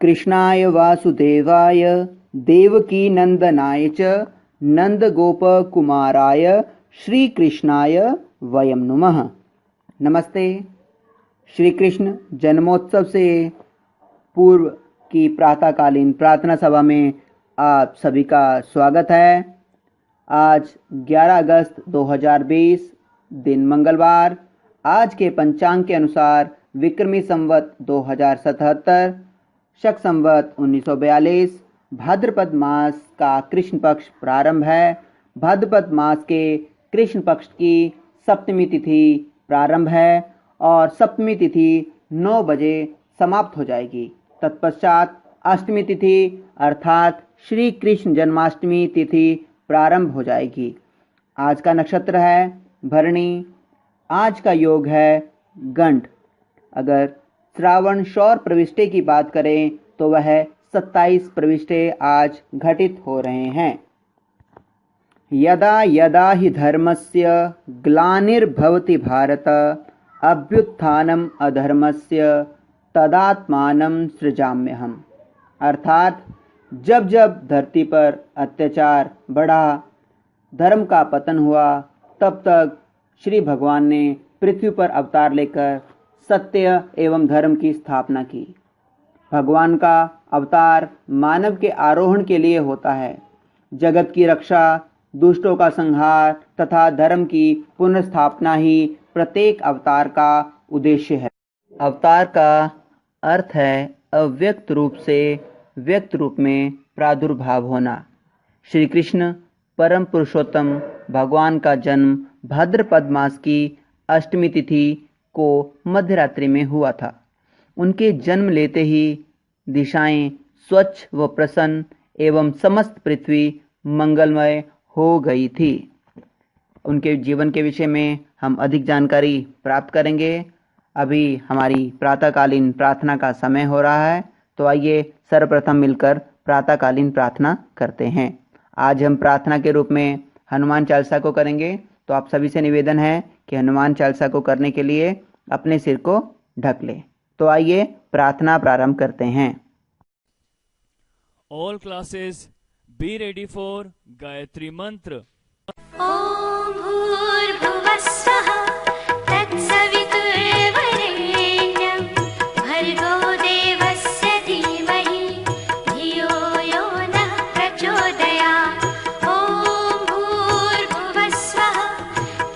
कृष्णाय वासुदेवाय देवकीनंदनाय च नंदगोपकुमाराय श्रीकृष्णाय वयं नुमः। नमस्ते। श्री कृष्ण जन्मोत्सव से पूर्व की प्रातःकालीन प्रार्थना सभा में आप सभी का स्वागत है। आज 11 अगस्त 2020 दिन मंगलवार। आज के पंचांग के अनुसार विक्रमी संवत 2077, शक संवत 1942, भाद्रपद मास का कृष्ण पक्ष प्रारंभ है। भाद्रपद मास के कृष्ण पक्ष की सप्तमी तिथि प्रारंभ है और सप्तमी तिथि 9 बजे समाप्त हो जाएगी। तत्पश्चात अष्टमी तिथि अर्थात श्री कृष्ण जन्माष्टमी तिथि प्रारंभ हो जाएगी। आज का नक्षत्र है भरणी। आज का योग है गंड। अगर श्रावण शौर प्रविष्टे की बात करें तो वह 27 प्रविष्टे आज घटित हो रहे हैं। यदा यदा हि धर्मस्य ग्लानिर्भवति भारत अभ्युत्थानम् अधर्मस्य तदात्मानं सृजाम्यहम्। अर्थात जब जब धरती पर अत्याचार बढ़ा, धर्म का पतन हुआ, तब तक श्री भगवान ने पृथ्वी पर अवतार लेकर सत्य एवं धर्म की स्थापना की। भगवान का अवतार मानव के आरोहण के लिए होता है। जगत की रक्षा, दुष्टों का संहार तथा धर्म की पुनर्स्थापना ही प्रत्येक अवतार का उद्देश्य है। अवतार का अर्थ है अव्यक्त रूप से व्यक्त रूप में प्रादुर्भाव होना। श्री कृष्ण परम पुरुषोत्तम भगवान का जन्म भाद्रपद मास की अष्टमी तिथि को मध्यरात्रि में हुआ था। उनके जन्म लेते ही दिशाएं स्वच्छ व प्रसन्न एवं समस्त पृथ्वी मंगलमय हो गई थी। उनके जीवन के विषय में हम अधिक जानकारी प्राप्त करेंगे। अभी हमारी प्रातःकालीन प्रार्थना का समय हो रहा है, तो आइए सर्वप्रथम मिलकर प्रातःकालीन प्रार्थना करते हैं। आज हम प्रार्थना के रूप में हनुमान चालीसा को करेंगे, तो आप सभी से निवेदन है कि हनुमान चालीसा को करने के लिए अपने सिर को ढक लें। तो आइए प्रार्थना प्रारंभ करते हैं। All classes be ready for Gayatri मंत्र। ओम भूर्भुवस्सुः तत्सवितुर्वरेण्यं भर्गो देवस्य धीमहि धियो यो नः प्रचोदयात्। ओम भूर्भुवस्सुः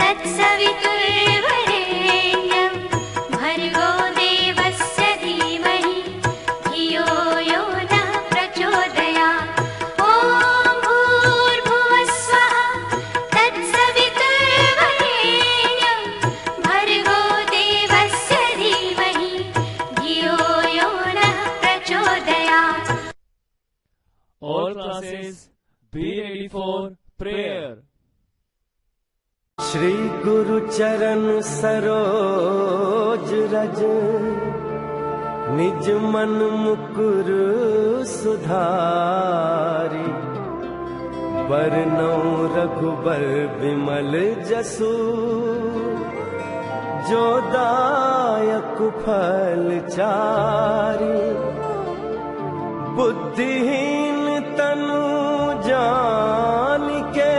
तत्सवितुर्वरेण्यं भर्गो देवस्य धीमहि धियो यो नः प्रचोदयात्। ओम भूर्भुवस्सुः तत्सवितुर्वरेण्यं भर्गो देवस्य धीमहि धियो यो नः प्रचोदयात्। All classes be ready for prayer। Shri गुरु चरण सरोज रज निज मन मुकुर सुधारी। बरनौ रघुबर विमल जसु जो दायक फल चारी। बुद्धिहीन तनु जानिके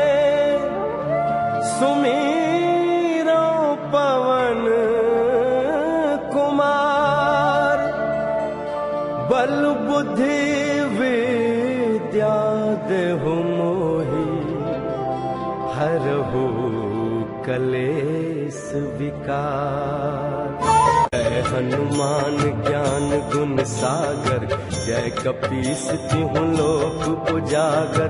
सुमीरो पवन कुमार। बल बुद्धि विद्या देहु मोहि हरहु कलेस विकार। जय हनुमान ज्ञान गुण सागर जय कपीस तिहुँ लोक उजागर।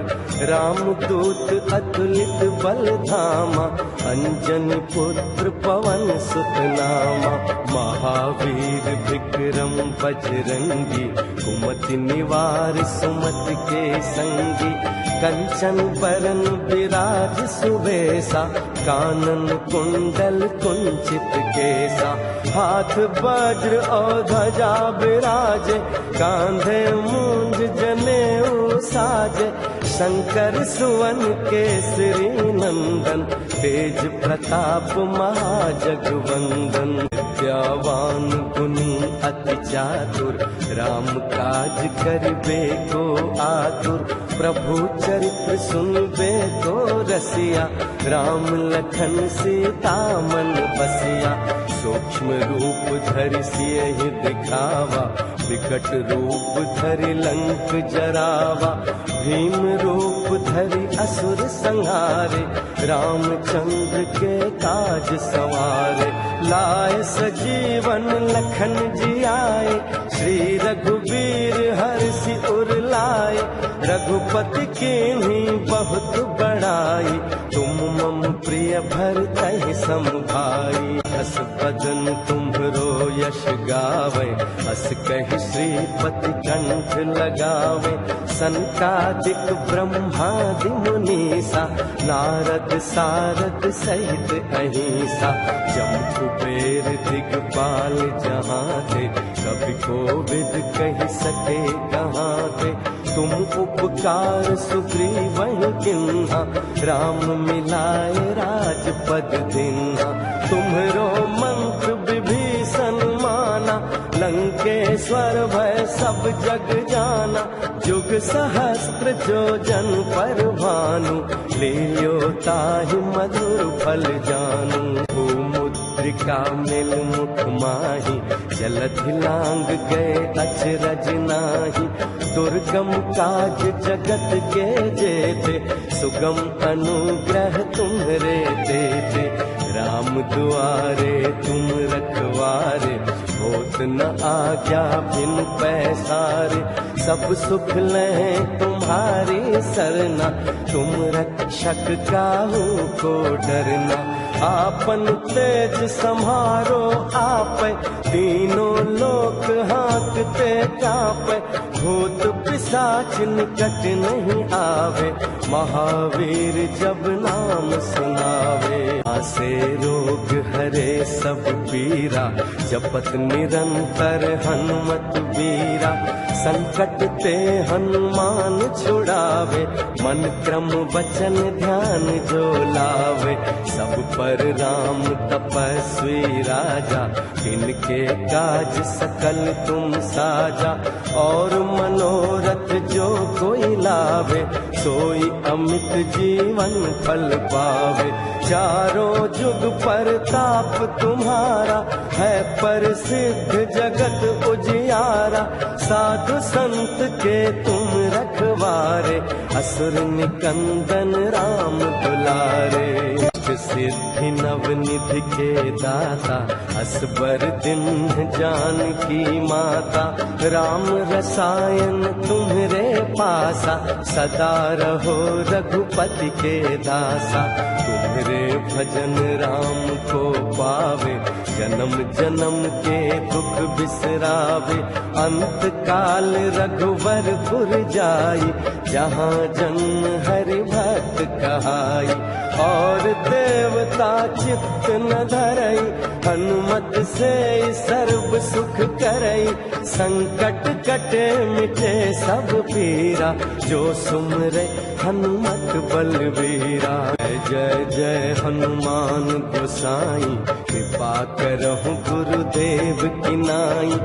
रामदूत अतुलित बल धामा अंजनी पुत्र पवन सुत नामा। महावीर विक्रम बजरंगी कुमति निवार सुमति के संगी। कंचन बरन विराज सुबेसा कानन कुंडल कुंचित केसा। हाथ वज्र और ध्वजा विराजे कांधे मूंज जनेऊ साजे। शंकर सुवन केसरी नंदन, तेज प्रताप महाजगवंदन। विद्यावान गुणी अति चातुर, राम काज करिबे को आतुर। प्रभु चरित्र सुनबे को रसिया, राम लखन सीता मन बसिया। सूक्ष्म रूप धरि सियहि दिखावा, विकट रूप धरि लंक जरावा। भीम रूप धरि असुर संहारे, रामचंद्र के काज सवारे। लाए सजीवन लखन जी आए, श्री रघुबीर हर्षि उर लाए। रघुपति कीन्ही बहुत बड़ाई, तुम मम प्रिय भरतहि सम भाई। हस बदन तुम्हरो यश गावे, हस कहि श्रीपति कंठ लगावे। सनकादिक ब्रह्मादि मुनीसा, नारद सारद सहित अहिंसा। जम कुबेर दिगपाल जहाँ थे, कभी कोविद कहि सके कहाँ थे। तुम उपकार सुग्रीवहि किन्हा, राम मिलाए राजपद दिन्हा। तुम्हरो मंत्र विभीषण माना, लंकेश्वर भय सब जग जाना। जुग सहस्त्र जो जन पर भानु, लील्यो ताहि मधुर फल जानू। मुद्रिका मिल मुख माही, जलधि लांग गए अचरज नाही। दुर्गम काज जगत के जेते, सुगम अनुग्रह तुम्हरे तेते। राम दुआरे तुम रखवारे, होत न आज्ञा बिन पैसारे। सब सुख लें तुम्हारी सरना, तुम रक्षक काहू को डरना। आपन तेज सम्हारो आपै, तीनों लोक हाँकते कांपै। भूत पिशाच निकट नहीं आवे, महावीर जब नाम सुनावे। आसे रोग हरे सब पीरा, जपत निरंतर हनुमत बीरा। संकट ते हनुमान छुड़ावे, मन क्रम वचन ध्यान जो लावे। सब पर राम तपस्वी राजा, इनके काज सकल तुम साजा। और मनोरथ जो कोई लावे, सोई अमित जीवन फल पावे। चारों जुग परताप तुम्हारा, है प्रसिद्ध जगत उजियारा। साधु संत के तुम रखवारे, असुर निकंदन राम दुलारे। सिद्धि नवनिधि के दाता, असबर दिन जानकी माता। राम रसायन तुम्हरे पासा, सदा रहो रघुपति के दासा। तुम्हरे भजन राम को पावे, जन्म जन्म के दुख बिसरावे। अंत काल रघुवरपुर जाई, जहाँ जन्म हरि भक्त कहाई। और देवता चित्त न धरई, हनुमत से सर्व सुख करई। संकट कटे मिटे सब पीरा, जो सुमरे हनुमत बलवीरा। जय जय हनुमान गोसाई, कृपा करहु गुरुदेव की नाई।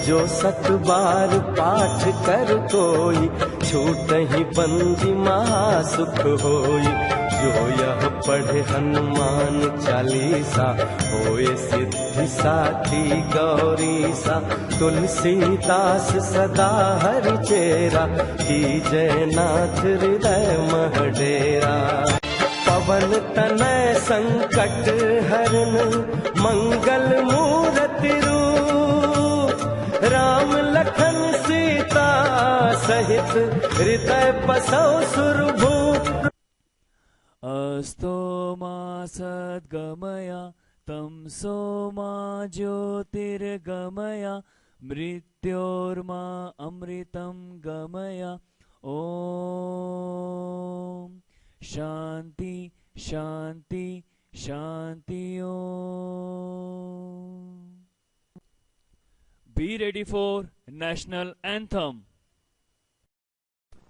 जो सत बार पाठ कर कोई, छूटहि बंदी महासुख होई। जो यह पढ़े हनुमान चालीसा, होए सिद्धि साखी गौरीसा। तुलसीदास सदा हरि चेरा, कीजय नाथ हृदय मह डेरा। पवन तनय संकट हरन, मंगल मूरति रूप। राम लखन सीता सहित, हृदय बसौ सुरभूप। अस्तो मा सद्गमया, तमसो मा ज्योतिर्गमया। मृत्योर्मा अमृतं गमय। ओम शांति शांति शांति। ओम। Be ready for national anthem.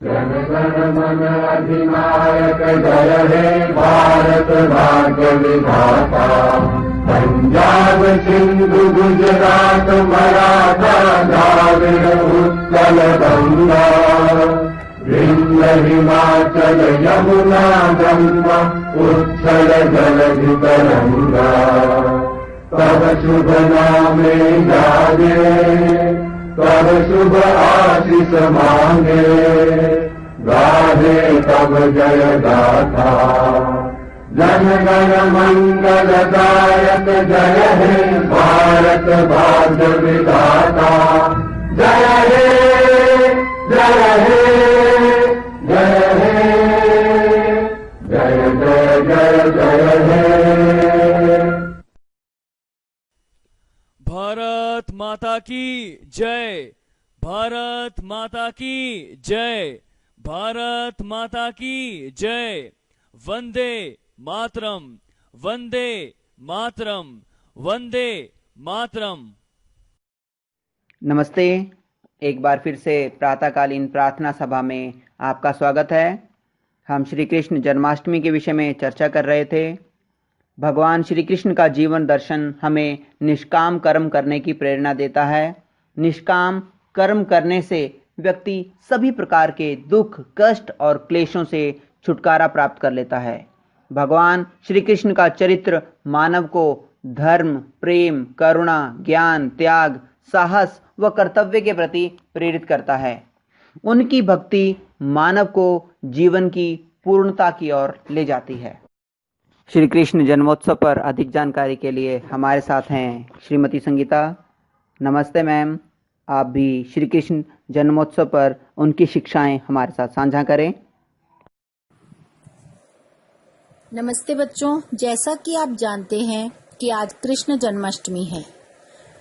Jana Gana मन अधिनायक जय हे भारत भाग्य विधाता। पंजाब सिंधु गुजरात मराठा द्राविड़ उत्कल गंगा। विंध्य हिमाचल यमुना गंगा उच्छल जलधि तरंगा। तब शुभ नामे जागे तब शुभ आशीष मांगे। गाहे तब जय गाथा जन गण मंगलदायक जय हे भारत भाग्य विधाता। जय हे जय हे जय हे जय जय जय जय हे। भारत माता की जय। भारत माता की जय। भारत माता की जय। वंदे मातरम। वंदे मातरम। वंदे मातरम। नमस्ते। एक बार फिर से प्रातःकालीन प्रार्थना सभा में आपका स्वागत है। हम श्री कृष्ण जन्माष्टमी के विषय में चर्चा कर रहे थे। भगवान श्री कृष्ण का जीवन दर्शन हमें निष्काम कर्म करने की प्रेरणा देता है। निष्काम कर्म करने से व्यक्ति सभी प्रकार के दुख, कष्ट और क्लेशों से छुटकारा प्राप्त कर लेता है। भगवान श्री कृष्ण का चरित्र मानव को धर्म, प्रेम, करुणा, ज्ञान, त्याग, साहस व कर्तव्य के प्रति प्रेरित करता है। उनकी भक्ति मानव को जीवन की पूर्णता की ओर ले जाती है। श्री कृष्ण जन्मोत्सव पर अधिक जानकारी के लिए हमारे साथ हैं श्रीमती संगीता। नमस्ते मैम, आप भी श्री कृष्ण जन्मोत्सव पर उनकी शिक्षाएं हमारे साथ साझा करें। नमस्ते बच्चों, जैसा कि आप जानते हैं कि आज कृष्ण जन्माष्टमी है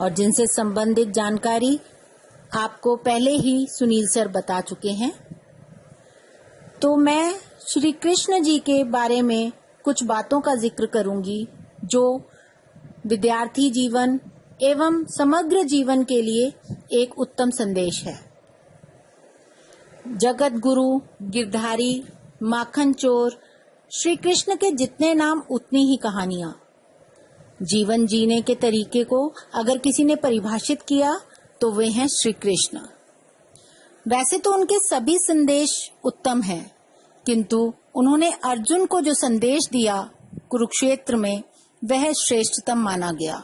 और जिनसे संबंधित जानकारी आपको पहले ही सुनील सर बता चुके हैं, तो मैं श्री कृष्ण जी के बारे में कुछ बातों का जिक्र करूंगी जो विद्यार्थी जीवन एवं समग्र जीवन के लिए एक उत्तम संदेश है। जगत गुरु, गिरधारी, माखन चोर, श्री कृष्ण के जितने नाम उतनी ही कहानियां। जीवन जीने के तरीके को अगर किसी ने परिभाषित किया तो वे हैं श्री कृष्ण। वैसे तो उनके सभी संदेश उत्तम हैं, किंतु उन्होंने अर्जुन को जो संदेश दिया कुरुक्षेत्र में, वह श्रेष्ठतम माना गया।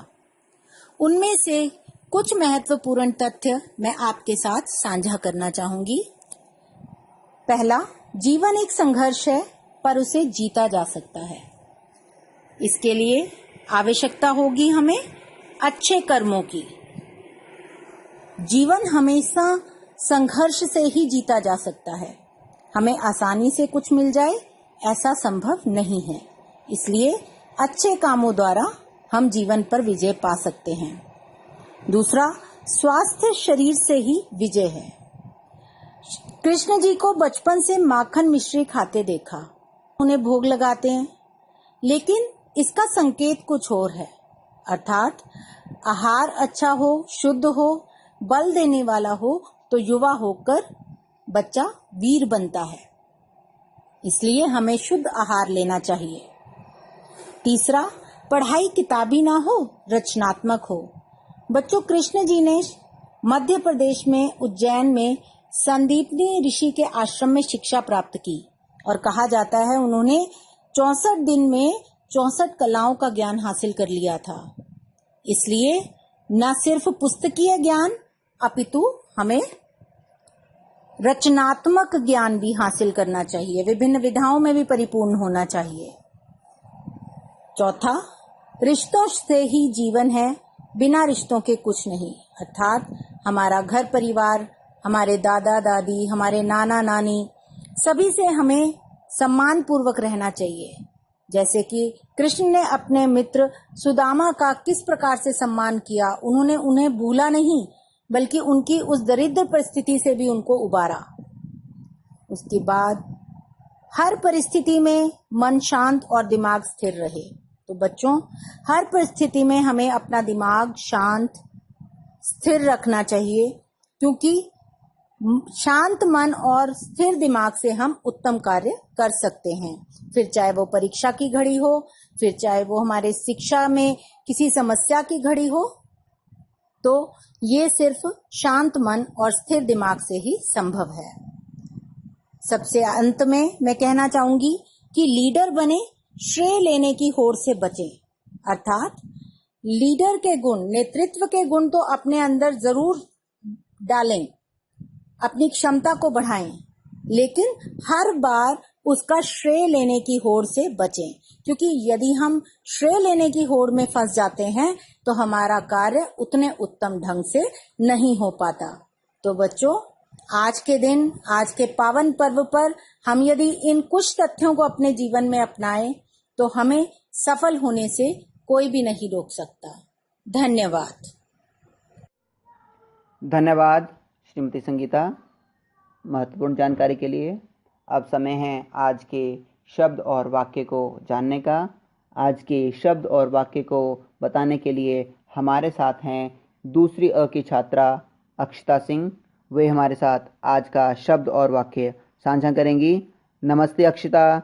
उनमें से कुछ महत्वपूर्ण तथ्य मैं आपके साथ साझा करना चाहूंगी। पहला, जीवन एक संघर्ष है पर उसे जीता जा सकता है। इसके लिए आवश्यकता होगी हमें अच्छे कर्मों की। जीवन हमेशा संघर्ष से ही जीता जा सकता है। हमें आसानी से कुछ मिल जाए ऐसा संभव नहीं है। इसलिए अच्छे कामों द्वारा हम जीवन पर विजय पा सकते हैं। दूसरा, स्वास्थ्य शरीर से ही विजय है। कृष्ण जी को बचपन से माखन मिश्री खाते देखा, उन्हें भोग लगाते हैं, लेकिन इसका संकेत कुछ और है, अर्थात आहार अच्छा हो, शुद्ध हो, बल देने वाला हो तो युवा होकर बच्चा वीर बनता है। इसलिए हमें शुद्ध आहार लेना चाहिए। तीसरा, पढ़ाई किताबी ना हो, रचनात्मक हो। बच्चों, कृष्ण जी ने मध्य प्रदेश में उज्जैन में संदीपनी ऋषि के आश्रम में शिक्षा प्राप्त की और कहा जाता है उन्होंने 64 दिन में 64 कलाओं का ज्ञान हासिल कर लिया था। इसलिए न सिर्फ पुस्तकीय ज्ञान अपितु हमें रचनात्मक ज्ञान भी हासिल करना चाहिए, विभिन्न विधाओं में भी परिपूर्ण होना चाहिए। चौथा, रिश्तों से ही जीवन है, बिना रिश्तों के कुछ नहीं, अर्थात हमारा घर परिवार, हमारे दादा दादी, हमारे नाना नानी, सभी से हमें सम्मान पूर्वक रहना चाहिए। जैसे कि कृष्ण ने अपने मित्र सुदामा का किस प्रकार से सम्मान किया, उन्होंने उन्हें भूला नहीं बल्कि उनकी उस दरिद्र परिस्थिति से भी उनको उबारा। उसके बाद हर परिस्थिति में मन शांत और दिमाग स्थिर रहे। तो बच्चों, हर परिस्थिति में हमें अपना दिमाग शांत स्थिर रखना चाहिए, क्योंकि शांत मन और स्थिर दिमाग से हम उत्तम कार्य कर सकते हैं। फिर चाहे वो परीक्षा की घड़ी हो, फिर चाहे वो हमारे शिक्षा में किसी समस्या की घड़ी हो, तो ये सिर्फ शांत मन और स्थिर दिमाग से ही संभव है। सबसे अंत में मैं कहना चाहूंगी कि लीडर बने, श्रेय लेने की होड़ से बचें। अर्थात लीडर के गुण, नेतृत्व के गुण तो अपने अंदर जरूर डालें, अपनी क्षमता को बढ़ाएं, लेकिन हर बार उसका श्रेय लेने की होड़ से बचें, क्योंकि यदि हम श्रेय लेने की होड़ में फंस जाते हैं तो हमारा कार्य उतने उत्तम ढंग से नहीं हो पाता। तो बच्चों, आज के दिन, आज के पावन पर्व पर हम यदि इन कुछ तथ्यों को अपने जीवन में अपनाएं तो हमें सफल होने से कोई भी नहीं रोक सकता। धन्यवाद। धन्यवाद श्रीमती संगीता, महत्वपूर्ण जानकारी के लिए। अब समय है आज के शब्द और वाक्य को जानने का। आज के शब्द और वाक्य को बताने के लिए हमारे साथ हैं दूसरी अ की छात्रा अक्षता सिंह। वे हमारे साथ आज का शब्द और वाक्य साझा करेंगी। नमस्ते अक्षता,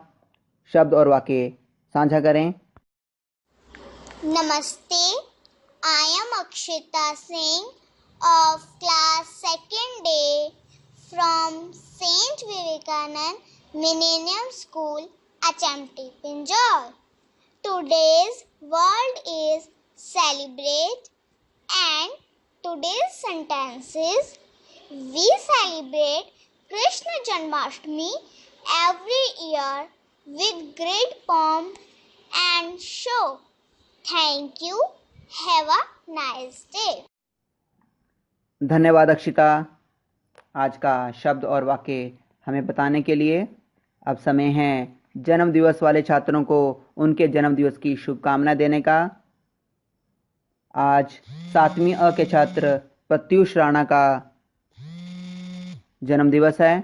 शब्द और वाक्य साझा करें। Namaste, I am Akshita Singh of class 2nd A from Saint Vivekanand Millennium School, HMT, Pinjore. Today's word is celebrate, and today's sentence is: we celebrate Krishna Janmashtami every year with great pomp and show. Thank you. Have a nice day. धन्यवाद अक्षिता, आज का शब्द और वाक्य हमें बताने के लिए। अब समय है जन्म दिवस वाले छात्रों को उनके जन्म दिवस की शुभकामनाएं देने का। आज 7वीं अ के छात्र प्रत्युष राणा का जन्म दिवस है,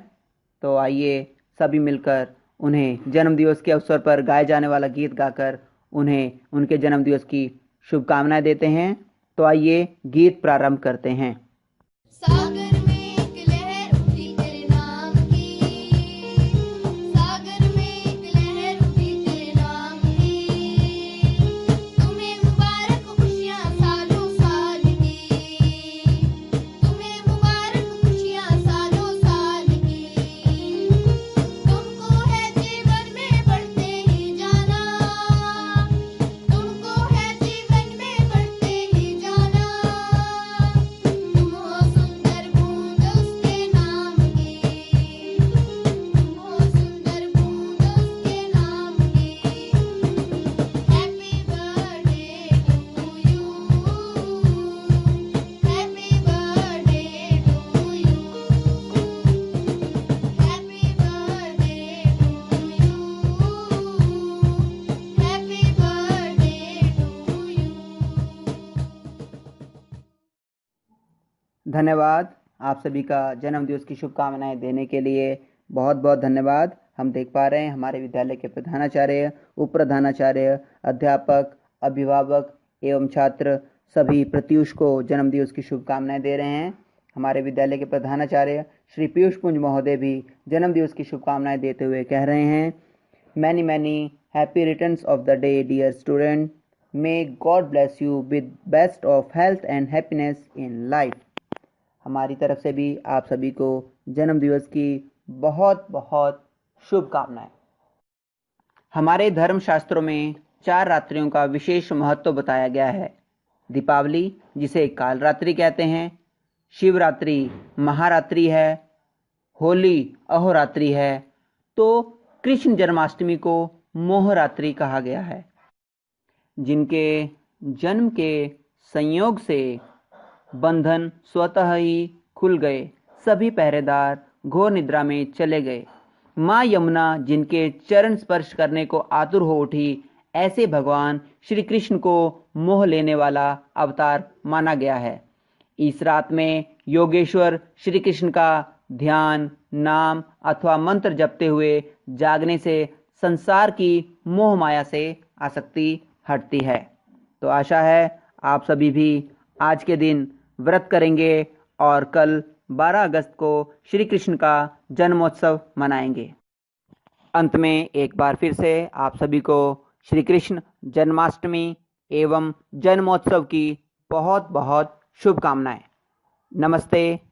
तो आइए सभी मिलकर उन्हें जन्म दिवस के अवसर पर गाए जाने वाला गीत गाकर उन्हें उनके जन्म दिवस की शुभकामनाएं देते हैं। तो आइए गीत प्रारंभ करते हैं। सागर में एक लहर उठी तेरे नाम की, सागर में एक लहर उठी तेरे नाम की, तुम्हें मुबारक खुशियाँ सालों साल की, तुम्हें मुबारक खुशियाँ सालों साल की, तुमको है जीवन में बढ़ते ही जाना, तुमको है जीवन में बढ़ते ही जाना, तुम हो सुंदर बूंद उसके नाम की, तुम हो सुंदर बूंद उसके नाम की। Happy birthday to you, happy birthday to you, happy birthday to you, happy birthday to you. धन्यवाद, आप सभी का जन्म दिवस की शुभकामनाएं देने के लिए बहुत बहुत धन्यवाद। हम देख पा रहे हैं हमारे विद्यालय के प्रधानाचार्य, उप प्रधानाचार्य, अध्यापक, अभिभावक एवं छात्र सभी प्रत्युष को जन्म दिवस की शुभकामनाएं दे रहे हैं। हमारे विद्यालय के प्रधानाचार्य श्री पीयूष पुंज महोदय भी जन्म दिवस की शुभकामनाएं देते हुए कह रहे हैं, many many happy returns of the day dear student, may God bless you with best of health and happiness in life. हमारी तरफ से भी आप सभी को जन्म दिवस की बहुत बहुत शुभकामनाएं। हमारे धर्म शास्त्रों में 4 रात्रियों का विशेष महत्व बताया गया है। दीपावली, जिसे कालरात्रि कहते हैं, शिवरात्रि महारात्रि है, होली अहोरात्रि है, तो कृष्ण जन्माष्टमी को मोहरात्रि कहा गया है। जिनके जन्म के संयोग से बंधन स्वतः ही खुल गए, सभी पहरेदार घोर निद्रा में चले गए। माँ यमुना जिनके चरण स्पर्श करने को आतुर हो उठी, ऐसे भगवान श्री कृष्ण को मोह लेने वाला अवतार माना गया है। इस रात में योगेश्वर श्री कृष्ण का ध्यान, नाम अथवा मंत्र जपते हुए जागने से संसार की मोह माया से आसक्ति हटती है। तो आशा है आप सभी भी आज के दिन व्रत करेंगे और कल 12 अगस्त को श्री कृष्ण का जन्मोत्सव मनाएंगे। अंत में एक बार फिर से आप सभी को श्री कृष्ण जन्माष्टमी एवं जन्मोत्सव की बहुत बहुत शुभकामनाएं। नमस्ते।